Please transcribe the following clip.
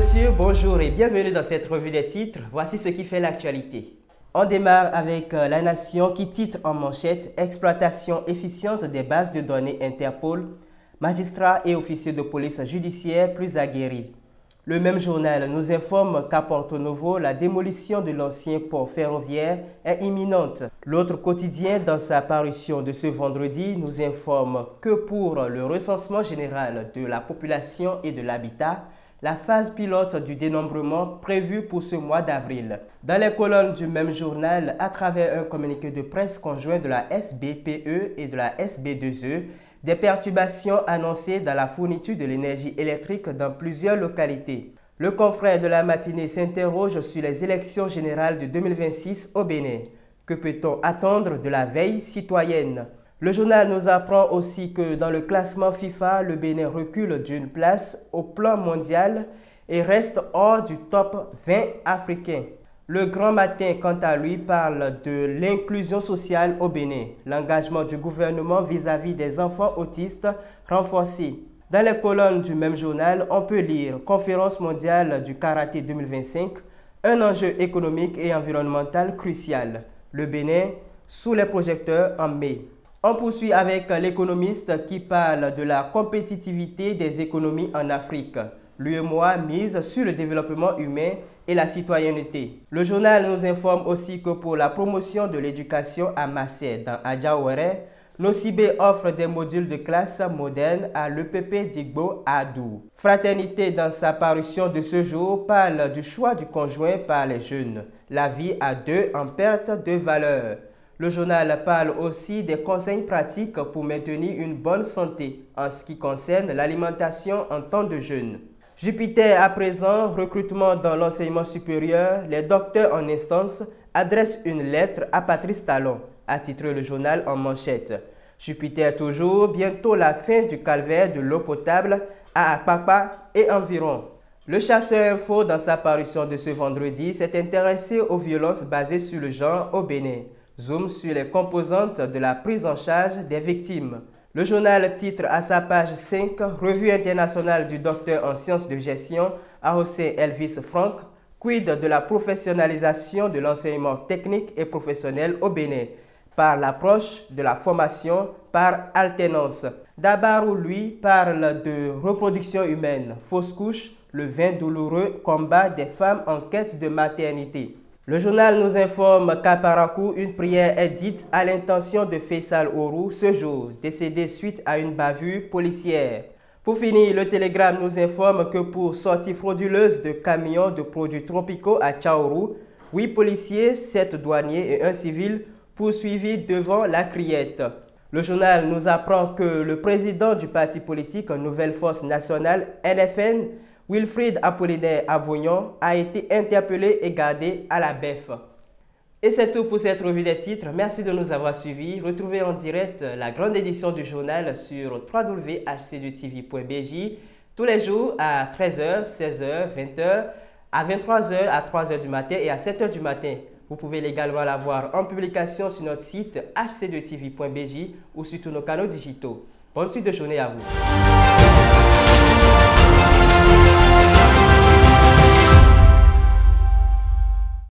messieurs, bonjour et bienvenue dans cette revue des titres. Voici ce qui fait l'actualité. On démarre avec La Nation qui titre en manchette « Exploitation efficiente des bases de données Interpol, magistrats et officiers de police judiciaire plus aguerris ». Le même journal nous informe qu'à Porto Novo, la démolition de l'ancien pont ferroviaire est imminente. L'autre quotidien, dans sa parution de ce vendredi, nous informe que pour le recensement général de la population et de l'habitat, la phase pilote du dénombrement prévue pour ce mois d'avril. Dans les colonnes du même journal, à travers un communiqué de presse conjoint de la SBPE et de la SB2E, des perturbations annoncées dans la fourniture de l'énergie électrique dans plusieurs localités. Le confrère de la matinée s'interroge sur les élections générales de 2026 au Bénin. Que peut-on attendre de la veille citoyenne? Le journal nous apprend aussi que dans le classement FIFA, le Bénin recule d'une place au plan mondial et reste hors du top 20 africain. Le Grand Matin, quant à lui, parle de l'inclusion sociale au Bénin, l'engagement du gouvernement vis-à-vis des enfants autistes renforcé. Dans les colonnes du même journal, on peut lire « Conférence mondiale du karaté 2025 », un enjeu économique et environnemental crucial. Le Bénin sous les projecteurs en mai. On poursuit avec l'économiste qui parle de la compétitivité des économies en Afrique. L'UEMOA mise sur le développement humain et la citoyenneté. Le journal nous informe aussi que pour la promotion de l'éducation à Massé dans Adjaouere, Nocibé offre des modules de classe modernes à l'EPP d'Igbo à Adou. Fraternité, dans sa parution de ce jour, parle du choix du conjoint par les jeunes. La vie à deux en perte de valeur. Le journal parle aussi des conseils pratiques pour maintenir une bonne santé en ce qui concerne l'alimentation en temps de jeûne. Jupiter à présent, recrutement dans l'enseignement supérieur, les docteurs en instance adressent une lettre à Patrice Talon, a titré le journal en manchette. Jupiter toujours, bientôt la fin du calvaire de l'eau potable à Akpakpa et environ. Le Chasseur Info, dans sa parution de ce vendredi, s'est intéressé aux violences basées sur le genre au Bénin. Zoom sur les composantes de la prise en charge des victimes. Le journal titre à sa page 5 « Revue internationale du docteur en sciences de gestion José Elvis Frank, quid de la professionnalisation de l'enseignement technique et professionnel au Bénin par l'approche de la formation par alternance ». Dabarou, lui, parle de reproduction humaine, fausse couche, le vain douloureux combat des femmes en quête de maternité. Le journal nous informe qu'à Parakou, une prière est dite à l'intention de Faisal Ourou ce jour, décédé suite à une bavure policière. Pour finir, le Télégramme nous informe que pour sortie frauduleuse de camions de produits tropicaux à Tchaourou, 8 policiers, 7 douaniers et un civil poursuivis devant la criette. Le journal nous apprend que le président du parti politique Nouvelle Force Nationale, NFN, Wilfried Apollinaire Avoyon, a été interpellé et gardé à la BEF. Et c'est tout pour cette revue des titres. Merci de nous avoir suivis. Retrouvez en direct la grande édition du journal sur www.hc2tv.bj tous les jours à 13h, 16h, 20h, à 23h, à 3h du matin et à 7h du matin. Vous pouvez également la voir en publication sur notre site hc2tv.bj ou sur tous nos canaux digitaux. Bonne suite de journée à vous.